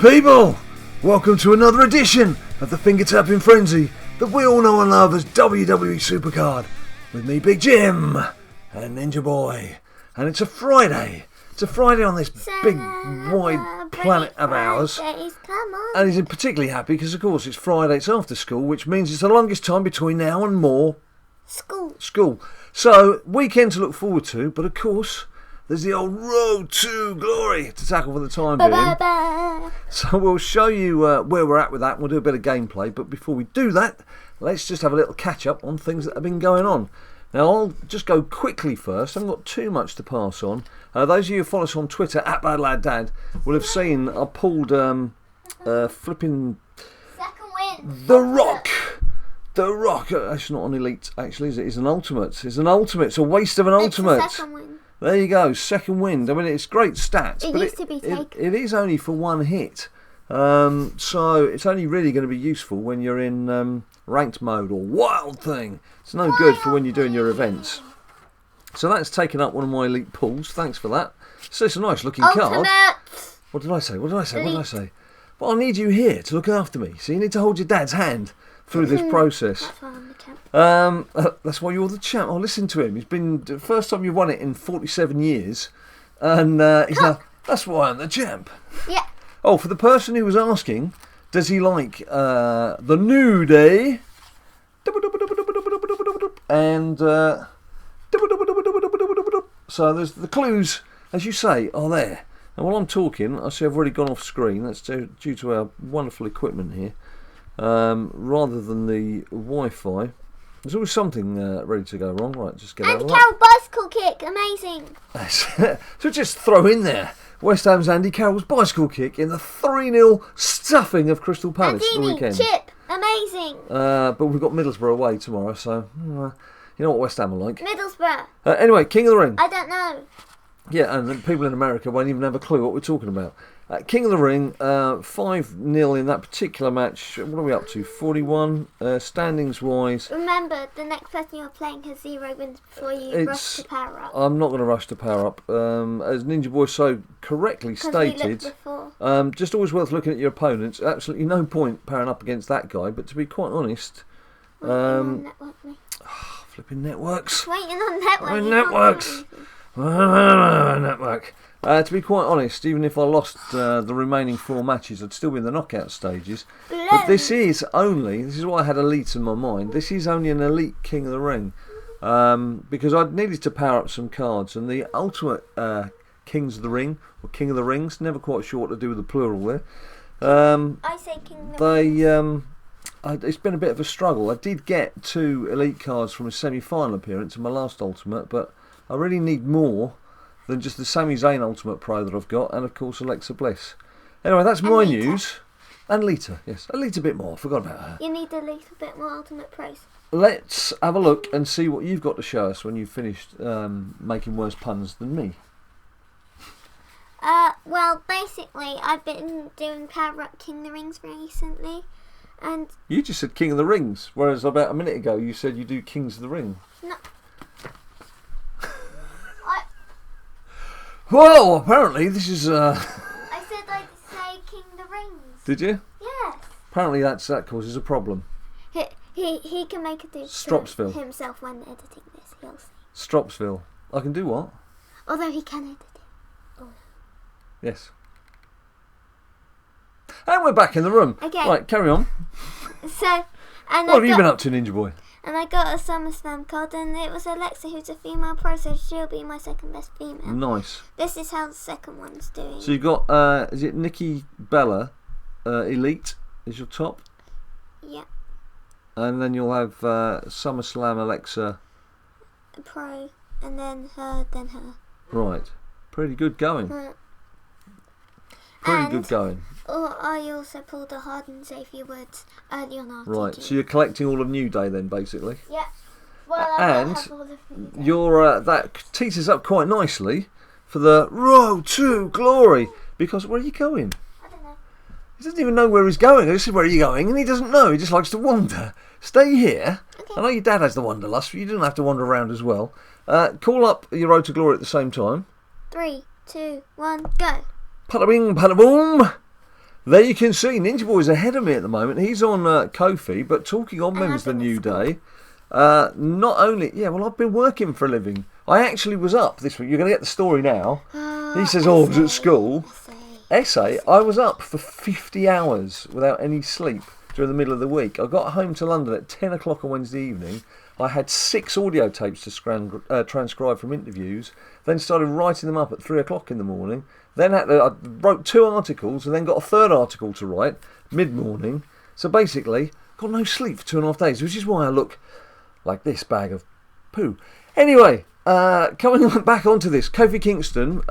People, welcome to another edition of the finger tapping frenzy that we all know and love as WWE SuperCard, with me, Big Jim, and Ninja Boy. And it's a Friday. It's a Friday on this big wide planet of ours. And he's particularly happy because, of course, it's Friday, it's after school, which means it's the longest time between now and more school. So, weekend to look forward to, but of course, there's the old Road to Glory to tackle for the time being. So we'll show you where we're at with that. We'll do a bit of gameplay. But before we do that, let's just have a little catch up on things that have been going on. Now, I'll just go quickly first. I haven't got too much to pass on. Those of you who follow us on Twitter, at BadLadDad, will have seen I pulled flipping The Rock. The Rock. It's not an elite, actually, is it? It's an ultimate. It's an ultimate. It's a waste of an ultimate. There you go, second wind. I mean, it's great stats, but it is only for one hit. So it's only really going to be useful when you're in ranked mode or wild thing. It's no good for when you're doing your events. So that's taken up one of my elite pulls. Thanks for that. So it's a nice looking card. What did I say? What did I say? Well, I need you here to look after me. So you need to hold your dad's hand through this process. That's why I'm the champ. That's why you're the champ. Oh, listen to him. He's been the first time you won it in 47 years, and he's now. That's why I'm the champ. Yeah. Oh, for the person who was asking, does he like the New Day? And so there's the clues, as you say, are there. And while I'm talking, I see I've already gone off screen. That's due to our wonderful equipment here. Rather than the Wi-Fi, there's always something ready to go wrong. Right, just get out of that. Andy Carroll bicycle kick, amazing. So just throw in there West Ham's Andy Carroll's bicycle kick in the 3-0 stuffing of Crystal Palace the weekend. Chip, amazing. But we've got Middlesbrough away tomorrow, so you know what West Ham are like. Middlesbrough. Anyway, King of the Ring. I don't know. Yeah, and the people in America won't even have a clue what we're talking about. King of the Ring, 5-0 in that particular match. What are we up to? 41 standings-wise. Remember, the next person you're playing has 0 wins before you rush to power up. I'm not going to rush to power up. As Ninja Boy so correctly stated, just always worth looking at your opponents. Absolutely no point powering up against that guy, but to be quite honest... flipping networks. Waiting on networks. Network. To be quite honest, even if I lost the remaining 4 matches, I'd still be in the knockout stages. But this is why I had elite in my mind. This is only an elite King of the Ring. Because I needed to power up some cards. And the ultimate Kings of the Ring, or King of the Rings, never quite sure what to do with the plural there. I say King of the Rings. It's been a bit of a struggle. I did get 2 elite cards from a semi-final appearance in my last ultimate, but I really need more than just the Sami Zayn Ultimate Pro that I've got, and of course Alexa Bliss. Anyway, that's my news. And Lita, yes. A little bit more, forgot about her. You need a little bit more Ultimate Pros. Let's have a look and see what you've got to show us when you've finished making worse puns than me. Well, basically, I've been doing Power Up King of the Rings recently, and... You just said King of the Rings, whereas about a minute ago you said you do Kings of the Ring. No. Well, apparently this is... I said I'd say King of the Rings. Did you? Yes. Apparently that causes a problem. He can make it do Stropsville himself when editing this. He'll see. Stropsville. I can do what? Although he can edit it. Oh. Yes. And we're back in the room. Okay. Right, carry on. So, what have you been up to, Ninja Boy? And I got a SummerSlam card, and it was Alexa, who's a female pro, so she'll be my second best female. Nice. This is how the second one's doing. So you've got, is it Nikki Bella, Elite, is your top? Yeah. And then you'll have SummerSlam Alexa. Pro, and then her, Right. Pretty good going. Pretty good going. I also pulled a hard and Xavier Woods early on our Right, so you're collecting all of New Day then, basically? Yeah. Well, and you're that teases up quite nicely for the Road to Glory. Because where are you going? I don't know. He doesn't even know where he's going. I said, where are you going? And he doesn't know. He just likes to wander. Stay here. Okay. I know your dad has the wanderlust, but you don't have to wander around as well. Call up your Road to Glory at the same time. 3, 2, 1, go. Pada bing, pada boom. There you can see Ninja Boy's ahead of me at the moment. He's on Ko-fi, but talking on Men's the New Day. Not only, well, I've been working for a living. I actually was up this week. You're going to get the story now. He says, I was at school. Essay. I was up for 50 hours without any sleep during the middle of the week. I got home to London at 10 o'clock on Wednesday evening. I had 6 audio tapes to transcribe from interviews, then started writing them up at 3 o'clock in the morning. Then I wrote 2 articles and then got a 3rd article to write mid-morning. So basically, got no sleep for 2.5 days, which is why I look like this bag of poo. Anyway, coming back onto this, Kofi Kingston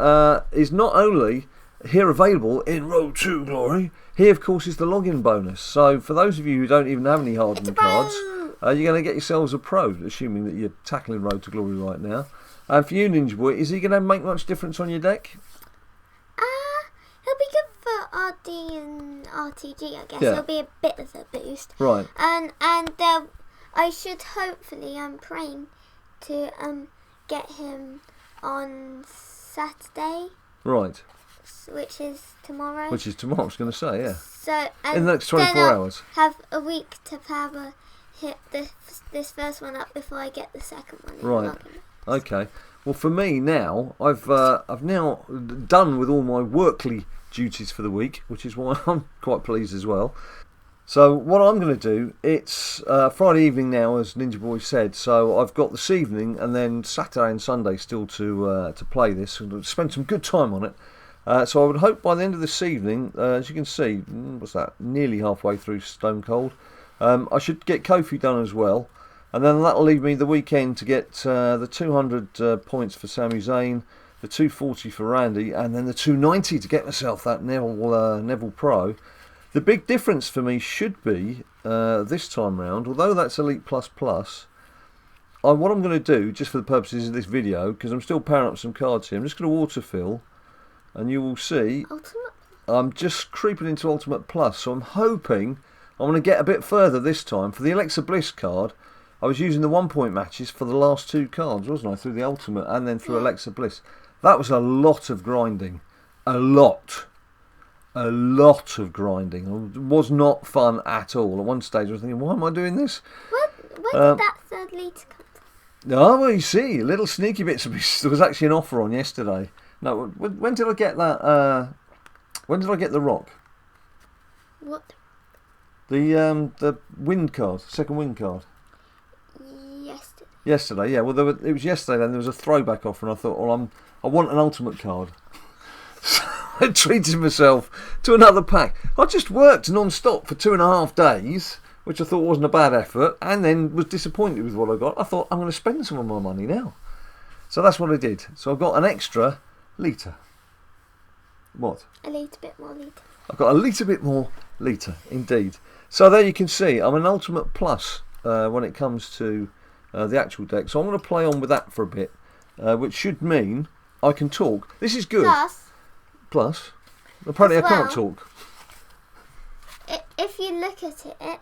is not only here available in Road To Glory, he of course is the login bonus. So for those of you who don't even have any hardened cards, you're going to get yourselves a pro, assuming that you're tackling Road To Glory right now. And for you, Ninja Boy, is he going to make much difference on your deck? He'll be good for RD and RTG, I guess. He'll be a bit of a boost. Right. And I should hopefully, I'm praying to get him on Saturday. Right. Which is tomorrow. I was going to say, yeah. So in the next 24 hours. Have a week to power hit this first one up before I get the second one. Right. Okay. Well, for me now, I've now done with all my workly duties for the week, which is why I'm quite pleased as well. So what I'm going to do, it's Friday evening now, as Ninja Boy said. So I've got this evening and then Saturday and Sunday still to play this and spend some good time on it. So I would hope by the end of this evening, as you can see, what's that? Nearly halfway through Stone Cold. I should get Kofi done as well. And then that'll leave me the weekend to get the 200 points for Sami Zayn, the 240 for Randy, and then the 290 to get myself that Neville Pro. The big difference for me should be this time round, although that's Elite Plus Plus, what I'm going to do, just for the purposes of this video, because I'm still powering up some cards here, I'm just going to autofill, and you will see Ultimate? I'm just creeping into Ultimate Plus, so I'm hoping I'm going to get a bit further this time. For the Alexa Bliss card, I was using the 1-point matches for the last 2 cards, wasn't I? Through the Ultimate and then through Alexa Bliss. That was a lot of grinding. A lot of grinding. It was not fun at all. At one stage I was thinking, why am I doing this? Where did that 3rd lead come from? Oh, well, you see, little sneaky bits of this. There was actually an offer on yesterday. No, when did I get that? When did I get the Rock? What? The wind card, second wind card. Yesterday, yeah. Well, it was yesterday. Then there was a throwback offer, and I thought, well, I want an ultimate card. So I treated myself to another pack. I just worked non-stop for 2.5 days, which I thought wasn't a bad effort, and then was disappointed with what I got. I thought, I'm going to spend some of my money now. So that's what I did. So I've got an extra litre. What? A little bit more litre. I've got a little bit more litre, indeed. So there you can see, I'm an Ultimate Plus when it comes to the actual deck. So I'm going to play on with that for a bit, which should mean I can talk. This is good. Plus, apparently I can't talk. If you look at it,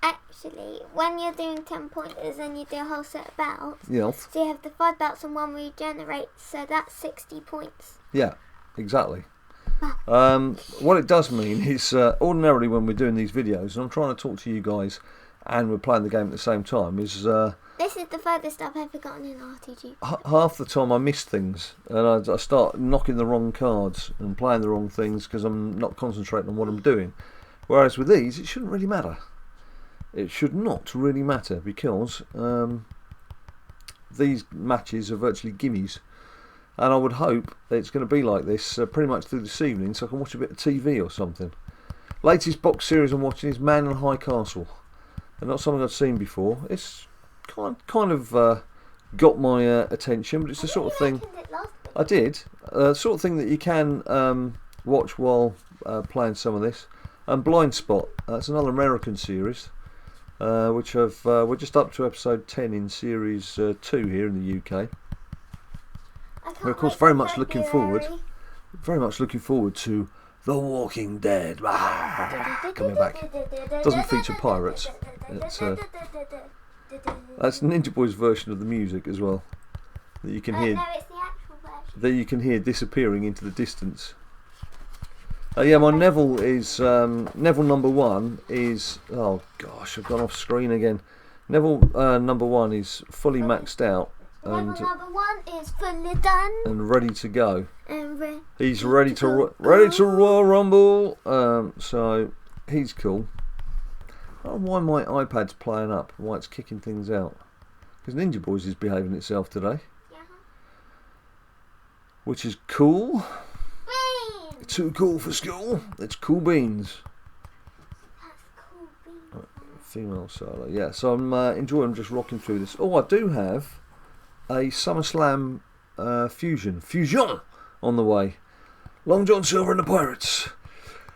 actually, when you're doing 10 pointers and you do a whole set of belts, so you have the 5 belts and 1 regenerate, so that's 60 points. Yeah, exactly. What it does mean is, ordinarily when we're doing these videos, and I'm trying to talk to you guys and we're playing the game at the same time, is this is the furthest I've ever gotten in RPG. Half the time I miss things and I start knocking the wrong cards and playing the wrong things because I'm not concentrating on what I'm doing. Whereas with these, it shouldn't really matter. It should not really matter because these matches are virtually gimmies. And I would hope that it's going to be like this pretty much through this evening, so I can watch a bit of TV or something. Latest box series I'm watching is Man in High Castle. And not something I've seen before. It's kind of got my attention, but it's the sort of thing I did. Sort of thing that you can watch while playing some of this. And Blind Spot, that's another American series, which we're just up to episode 10 in series 2 here in the UK. We're of course very much looking forward to The Walking Dead. Coming back. Doesn't feature pirates. It's that's Ninja Boy's version of the music as well. That you can hear. No, it's the actual version. That you can hear disappearing into the distance. Yeah, my Neville is Neville number 1 is, oh gosh, I've gone off screen again. Neville number 1 is fully maxed out. Neville number 1 is fully done and ready to go. And he's ready to Royal Rumble. So he's cool. I don't know why my iPad's playing up, why it's kicking things out. Because Ninja Boys is behaving itself today, which is cool. Too cool for school. It's cool beans. That's cool beans. Right, female solo. Yeah, so I'm enjoying just rocking through this. Oh, I do have a SummerSlam fusion on the way. Long John Silver and the Pirates.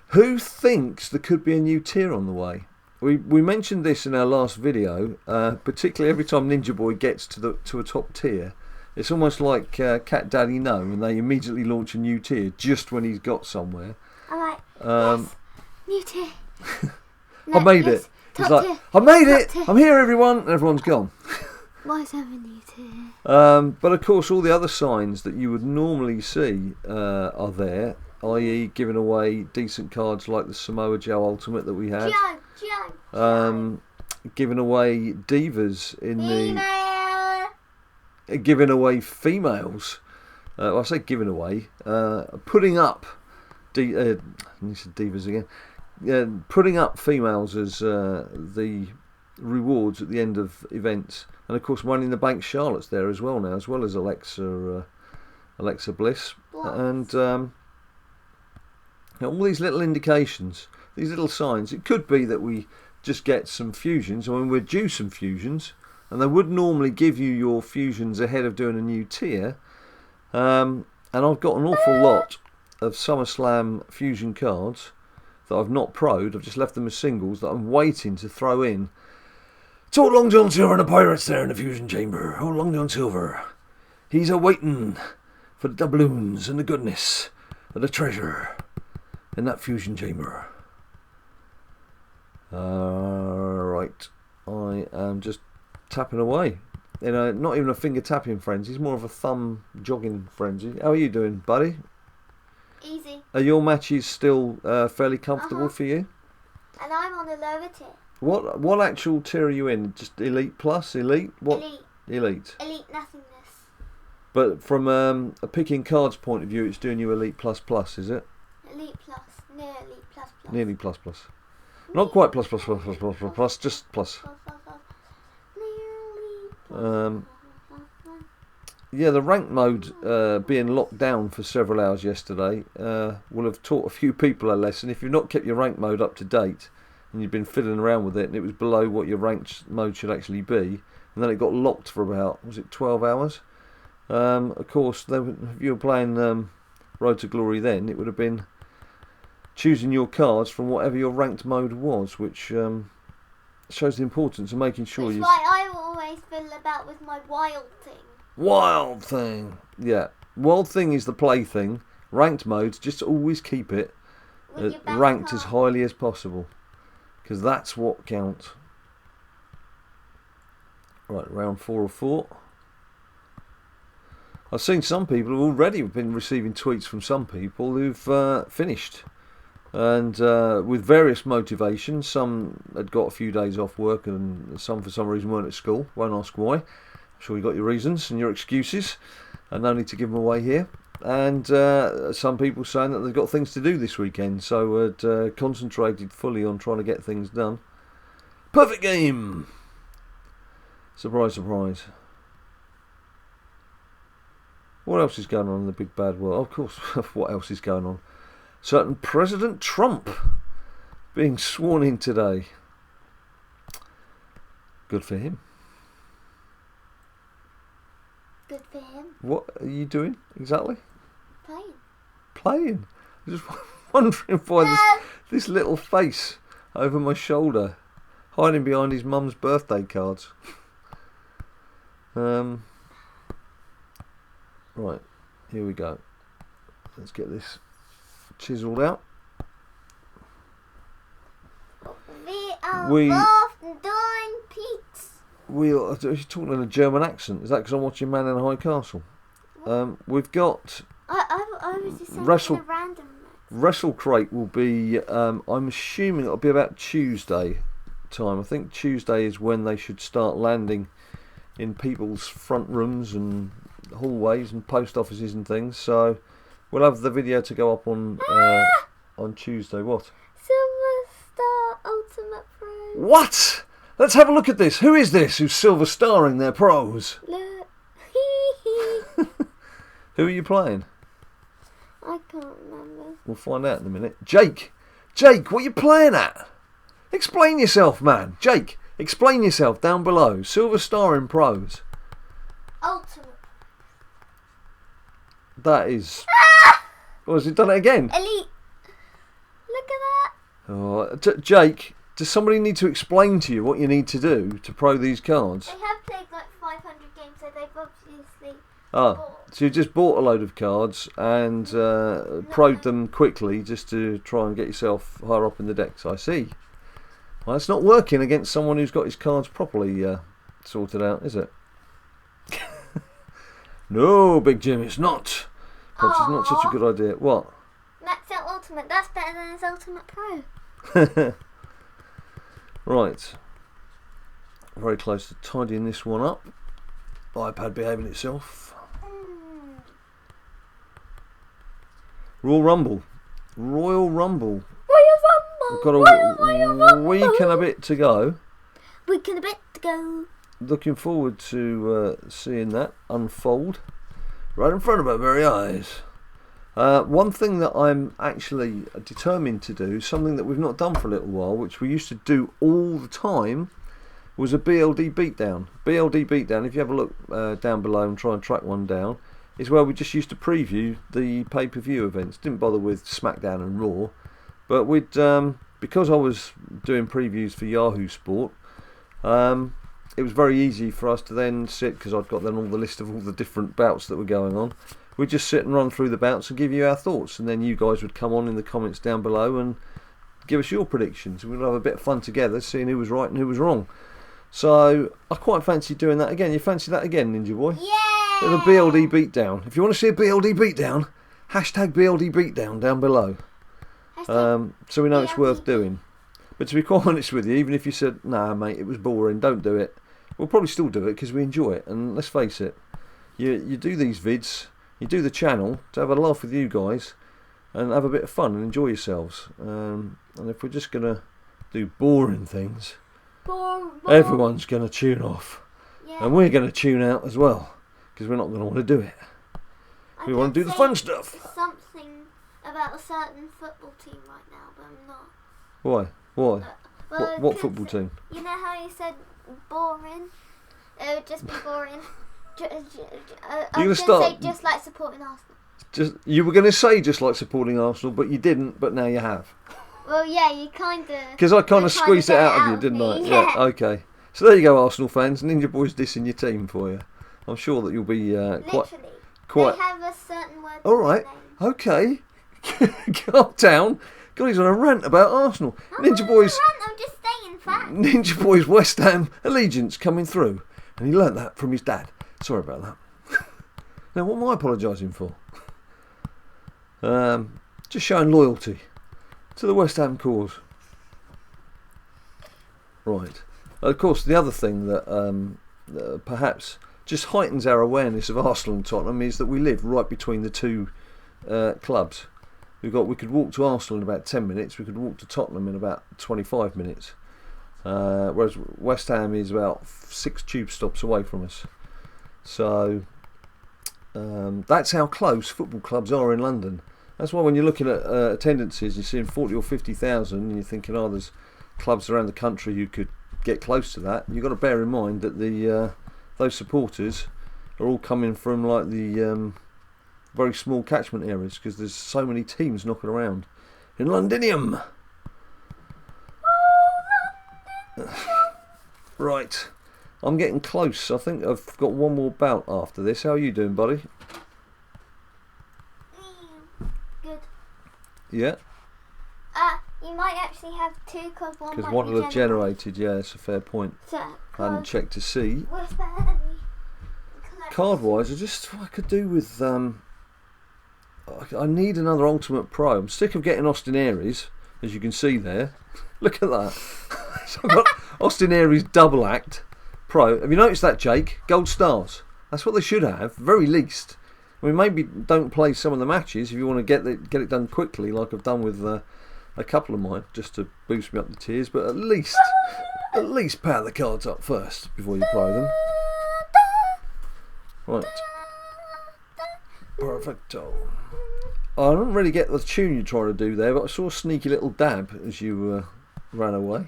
Who thinks there could be a new tier on the way? We mentioned this in our last video. Particularly every time Ninja Boy gets to a top tier. It's almost like Cat Daddy No, and they immediately launch a new tier just when he's got somewhere. Alright, yes, new tier. I made it. He's like, I made it! I'm here, everyone! And everyone's gone. Why is there a new tier? But of course, all the other signs that you would normally see are there, i.e. giving away decent cards like the Samoa Joe Ultimate that we had. Giving away divas in the... Giving away females. I say giving away. Putting up. Divas again. Putting up females as the rewards at the end of events, and of course, Money in the Bank Charlotte's there as well now, as well as Alexa Bliss, and all these little indications, these little signs. It could be that we just get some fusions. I mean, we're due some fusions. And they would normally give you your fusions ahead of doing a new tier. And I've got an awful lot of SummerSlam fusion cards that I've not pro'd. I've just left them as singles that I'm waiting to throw in. It's all Long John Silver and the Pirates there in the fusion chamber. Oh, Long John Silver. He's a-waiting for the doubloons and the goodness of the treasure in that fusion chamber. Right. I am just... tapping away, not even a finger tapping frenzy. It's more of a thumb jogging frenzy. How are you doing, buddy? Easy. Are your matches still fairly comfortable for you? And I'm on a lower tier. What actual tier are you in? Just Elite Plus, Elite? What? Elite. Elite nothingness. But from a picking cards point of view, it's doing you Elite Plus Plus, is it? Elite Plus, near Elite Plus Plus. Nearly Plus Plus. Not quite plus, just plus. Yeah, the rank mode being locked down for several hours yesterday will have taught a few people a lesson. If you've not kept your rank mode up to date and you've been fiddling around with it and it was below what your ranked mode should actually be, and then it got locked for about, was it 12 hours? Of course, if you were playing Road to Glory then, it would have been choosing your cards from whatever your ranked mode was, which shows the importance of making sure you... That's why I always fiddle about with my wild thing. Wild thing! Yeah. Wild thing is the play thing. Ranked modes, just always keep it ranked as highly as possible. Because that's what counts. Right, round 4 of 4. I've seen some people who've already been receiving tweets from some people who've finished. And with various motivations. Some had got a few days off work and some for some reason weren't at school. Won't ask why. I'm sure you got your reasons and your excuses, and no need to give them away here. And some people saying that they've got things to do this weekend, so had concentrated fully on trying to get things done. Perfect game! Surprise, surprise. What else is going on in the big bad world? Of course, what else is going on? Certain President Trump being sworn in today. Good for him. Good for him. What are you doing exactly? Playing. Playing? I'm just wondering why this little face over my shoulder, hiding behind his mum's birthday cards. Right, here we go. Let's get this chiseled out. We are both doing peaks. Are you talking in a German accent? Is that because I'm watching Man in a High Castle? We've got I was just saying in a random Wrestle Crate will be, I'm assuming it'll be about Tuesday time. I think Tuesday is when they should start landing in people's front rooms and hallways and post offices and things. So we'll have the video to go up on Tuesday. What? Silver Star Ultimate Pro. What? Let's have a look at this. Who is this who's silver starring their pros? Look. Who are you playing? I can't remember. We'll find out in a minute. Jake, what are you playing at? Explain yourself, man. Jake, explain yourself down below. Silver star in pros. Ultimate. That is. Oh, has it done it again? Elite. Look at that. Oh, Jake, does somebody need to explain to you what you need to do to pro these cards? They have played like 500 games, so they've obviously bought. So you just bought a load of cards and pro'd them quickly just to try and get yourself higher up in the decks. I see. Well, it's not working against someone who's got his cards properly sorted out, is it? No, Big Jim, it's not. Perhaps it's not such a good idea. What? Max out Ultimate. That's better than his Ultimate Pro. Right. Very close to tidying this one up. iPad behaving itself. Royal Rumble. We've got a week and a bit to go. Looking forward to seeing that unfold right in front of our very eyes. One thing that I'm actually determined to do, something that we've not done for a little while, which we used to do all the time, was a BLD beatdown. BLD beatdown, if you have a look down below and try and track one down, is where we just used to preview the pay-per-view events. Didn't bother with SmackDown and Raw, but we'd because I was doing previews for Yahoo Sport, it was very easy for us to then sit, because I'd got then all the list of all the different bouts that were going on. We'd just sit and run through the bouts and give you our thoughts, and then you guys would come on in the comments down below and give us your predictions. We'd have a bit of fun together, seeing who was right and who was wrong. So I quite fancy doing that again. You fancy that again, Ninja Boy? Yeah! Bit of a BLD beatdown. If you want to see a BLD beatdown, hashtag BLD beatdown down below. So we know it's worth doing. But to be quite honest with you, even if you said, nah mate, it was boring, don't do it, we'll probably still do it because we enjoy it. And let's face it, you do these vids, you do the channel to have a laugh with you guys and have a bit of fun and enjoy yourselves. And if we're just going to do boring things, everyone's going to tune off. Yeah. And we're going to tune out as well, because we're not going to want to do it. We want to do the fun stuff. Something about a certain football team right now, but I'm not. Why? Well, what football team? You know how you said boring? It would just be boring. I was going to say just like supporting Arsenal. You were going to say just like supporting Arsenal, but you didn't, but now you have. Well, yeah, you kind of... Because I kind of squeezed it out of you, didn't I? Yeah, okay. So there you go, Arsenal fans. Ninja Boy's dissing your team for you. I'm sure that you'll be quite... They have a certain word. All right, okay. Calm down. God, he's on a rant about Arsenal. I'm I'm just staying fact. Ninja Boy's West Ham allegiance coming through. And he learnt that from his dad. Sorry about that. Now, what am I apologising for? Just showing loyalty to the West Ham cause. Right. Of course, the other thing that perhaps just heightens our awareness of Arsenal and Tottenham is that we live right between the two clubs. We could walk to Arsenal in about 10 minutes. We could walk to Tottenham in about 25 minutes. Whereas West Ham is about 6 tube stops away from us. So that's how close football clubs are in London. That's why when you're looking at attendances, you're seeing 40 or 50,000, and you're thinking, oh, there's clubs around the country who could get close to that. You've got to bear in mind that those supporters are all coming from like the very small catchment areas, because there's so many teams knocking around in Londinium. Right, I'm getting close. I think I've got one more bout after this. How are you doing, buddy? Good. Yeah. You might actually have 2 because one will have generated. Yeah, it's a fair point. So, I hadn't checked to see. Was there any Card wise, I could do with I need another Ultimate Pro. I'm sick of getting Austin Aries, as you can see there. Look at that. So I've got Austin Aries Double Act Pro. Have you noticed that, Jake? Gold stars. That's what they should have, very least. I mean, maybe don't play some of the matches if you want to get it done quickly, like I've done with a couple of mine, just to boost me up the tiers. But at least power the cards up first before you play them. Right. Perfecto. I don't really get the tune you're trying to do there, but I saw a sneaky little dab as you ran away.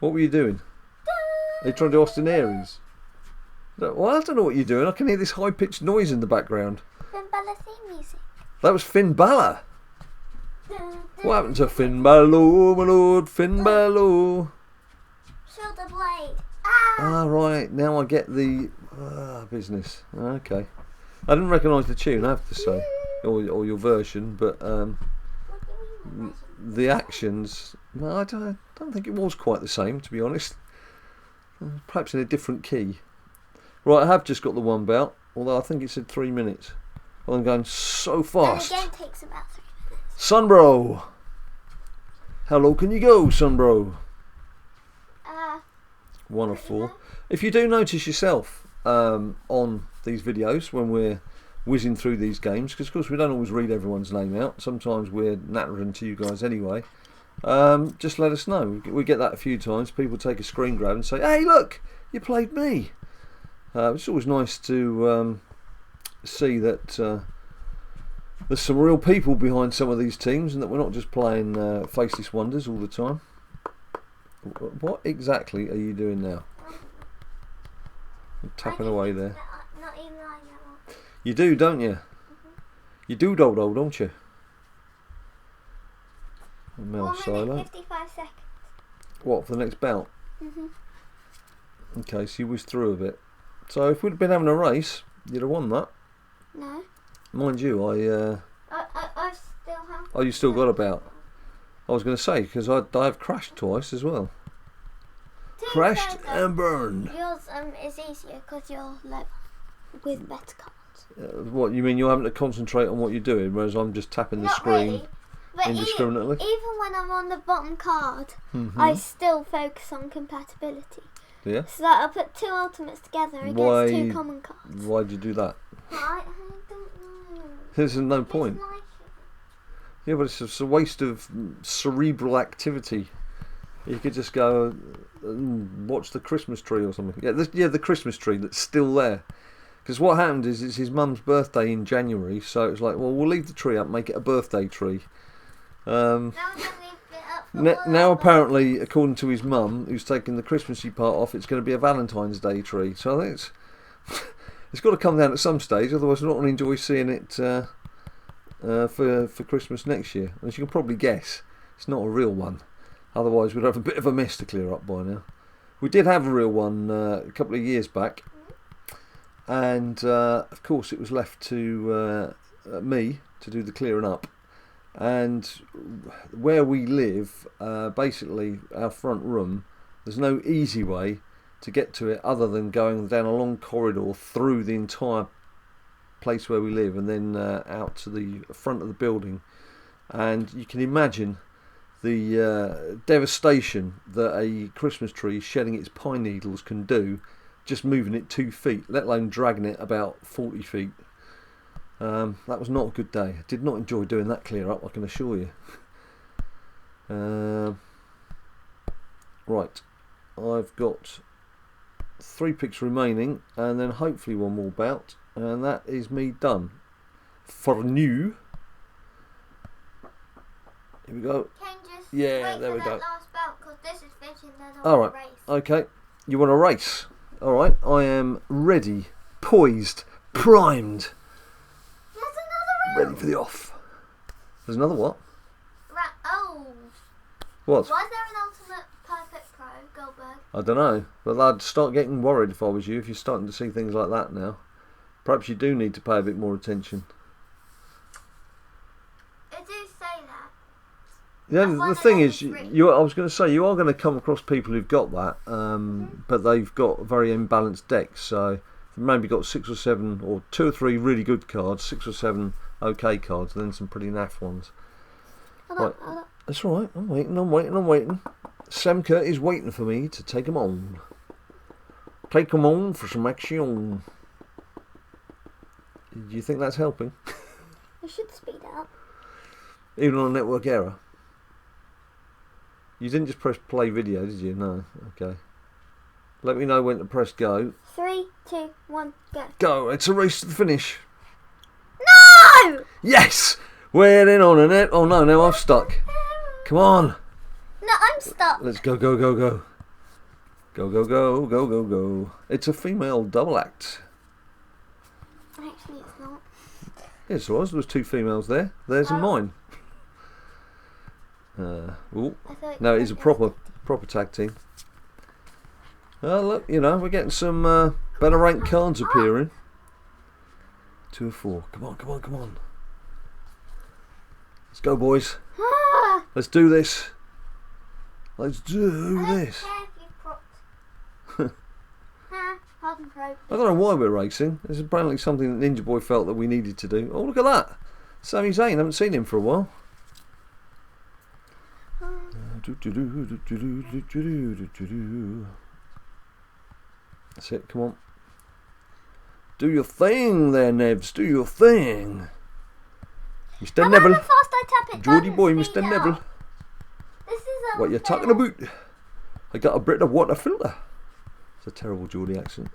What were you doing? Are you trying to do Austin Aries? Well, I don't know what you're doing. I can hear this high-pitched noise in the background. Finn Balor theme music. That was Finn Balor. What happened to Finn Balor, my lord? Finn Balor. Shoulder blade. Ah, right. Now I get the business. Okay. I didn't recognise the tune, I have to say, or your version, but the actions. No, I don't think it was quite the same, to be honest. Perhaps in a different key. Right, I have just got the one belt, although I think it said 3 minutes. I'm going so fast. And the game takes about 3 minutes. Sunbro! How low can you go, Sunbro? 1 of 4. If you do notice yourself on these videos when we're whizzing through these games, because of course we don't always read everyone's name out, sometimes we're nattering to you guys anyway, just let us know. We get that a few times. People take a screen grab and say, hey look, you played me. It's always nice to see that there's some real people behind some of these teams and that we're not just playing faceless wonders all the time. What exactly are you doing now? I'm tapping away there. Not even like that one. You do, don't you? You do, don't you? Mouse 1 minute silo. 55 seconds. What, for the next bout? Okay, so you whizzed through a bit. So if we'd been having a race, you'd have won that. No. Mind you, I still have. Oh, you still got a bout. I was going to say, because I've crashed twice as well. Crashed and burned. Yours is easier because you're like with better cards. What, you mean you're having to concentrate on what you're doing, whereas I'm just tapping the screen really, but indiscriminately? Even when I'm on the bottom card, I still focus on compatibility. Yeah? So that I'll put 2 ultimates together against 2 common cards. Why'd you do that? I don't know. There's no point. Like Yeah, but it's a waste of cerebral activity. You could just go and watch the Christmas tree or something. Yeah, the Christmas tree that's still there. Because what happened is it's his mum's birthday in January, so it's like, well, we'll leave the tree up, make it a birthday tree. Now apparently, according to his mum, who's taking the Christmassy part off, it's going to be a Valentine's Day tree. So I think it's got to come down at some stage, otherwise we're not going to enjoy seeing it for Christmas next year. As you can probably guess, it's not a real one. Otherwise we'd have a bit of a mess to clear up by now. We did have a real one a couple of years back, and of course it was left to me to do the clearing up. And where we live, basically our front room, there's no easy way to get to it other than going down a long corridor through the entire place where we live and then out to the front of the building. And you can imagine the devastation that a Christmas tree shedding its pine needles can do just moving it 2 feet, let alone dragging it about 40 feet. That was not a good day. I did not enjoy doing that clear up, I can assure you. Right, I've got 3 picks remaining and then hopefully 1 more bout, and that is me done for new. Here we go. Yeah, there we go. Last bout, 'cause this is finishing, then All right, race. okay. You want a race? All right, I am ready, poised, primed. There's another round. Ready for the off. There's another what? Oh. What? Why is there an Ultimate Perfect Pro, Goldberg? I don't know, but I'd start getting worried if I was you, if you're starting to see things like that now. Perhaps you do need to pay a bit more attention. I do say that. Yeah, the thing is, I was going to say, you are going to come across people who've got that, but they've got very imbalanced decks, so they've maybe got 6 or 7, or 2 or 3 really good cards, 6 or 7 okay cards, and then some pretty naff ones. Hold on. That's all right. I'm waiting. Semka is waiting for me to take them on. Take them on for some action. Do you think that's helping? You should speed up. Even on a network error. You didn't just press play video, did you? No. Okay. Let me know when to press go. 3, 2, 1, go. Go. It's a race to the finish. No! Yes! We're in on it. Oh no, now I'm stuck. Come on. No, I'm stuck. Let's go. Go. It's a female double act. Actually, it's not. Yes, it was. There was 2 females there. Theirs and mine. No, it's a proper tag team. Look, we're getting some better ranked cards appearing. 2 of 4. Come on. Let's go, boys. Let's do this. I don't care if you I don't know why we're racing. It's apparently something that Ninja Boy felt that we needed to do. Oh, look at that. Sami Zayn. Haven't seen him for a while. That's it. Come on. Do your thing there, Nevs. Do your thing. Mr. Neville. Geordie boy, Mr. Neville. What you talking about? I got a bit of water filter. It's a terrible Geordie accent.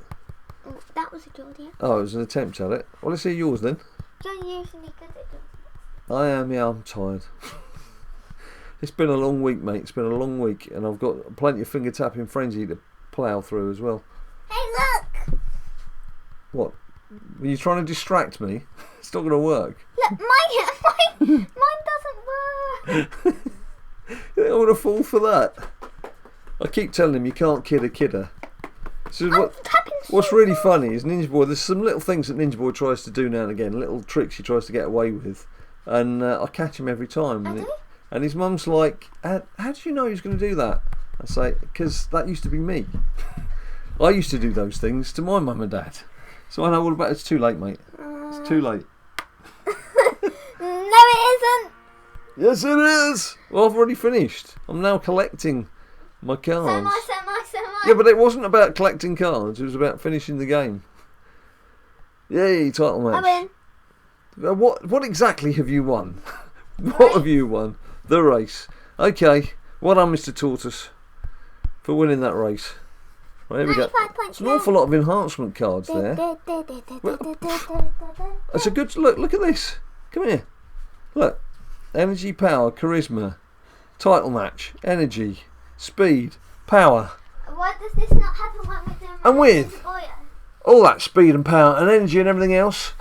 Oh, that was a Geordie accent. Oh, it was an attempt at it. Well, let's hear yours then. You're usually good at Geordie. I am, yeah, I'm tired. It's been a long week, mate. It's been a long week, and I've got plenty of finger tapping frenzy to plough through as well. Hey, look! What? Were you trying to distract me? It's not going to work. Look, mine doesn't work. I want to fall for that. I keep telling him you can't kid a kidder. So what's really funny is Ninja Boy, there's some little things that Ninja Boy tries to do now and again, little tricks he tries to get away with, and I catch him every time. And his mum's like, how did you know he was going to do that? I say, because that used to be me. I used to do those things to my mum and dad. So I know all about it. It's too late, mate. It's too late. No, it isn't. Yes, it is. Well, I've already finished. I'm now collecting my cards. So am I. Yeah, but it wasn't about collecting cards. It was about finishing the game. Yay, title match. I win. What exactly have you won? What have you won? The race. Okay. Well done, Mr. Tortoise, for winning that race. Right, here we go. It's an awful lot of enhancement cards there. That's a good look. Look at this. Come here. Look. Energy, power, charisma, title match, energy, speed, power. Why does this not happen when we're doing and with all that speed and power and energy and everything else,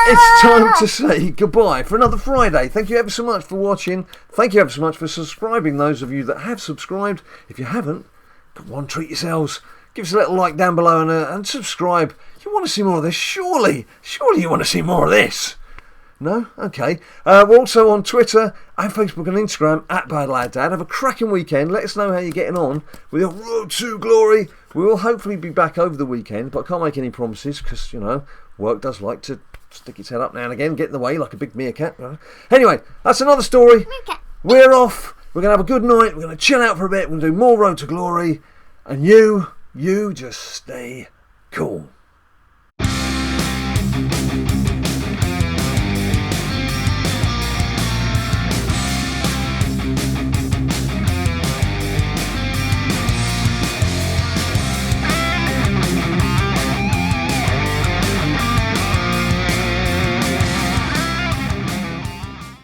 it's time to say goodbye for another Friday. Thank you ever so much for watching. Thank you ever so much for subscribing, those of you that have subscribed. If you haven't, go on, treat yourselves. Give us a little like down below and subscribe. You want to see more of this? Surely you want to see more of this. No? Okay. We're also on Twitter and Facebook and Instagram at BadLadDad. Have a cracking weekend. Let us know how you're getting on with your Road to Glory. We will hopefully be back over the weekend, but I can't make any promises because, work does like to stick its head up now and again, get in the way like a big meerkat. Anyway, that's another story. Meerkat. We're off. We're going to have a good night. We're going to chill out for a bit. We're going to do more Road to Glory. And you just stay cool.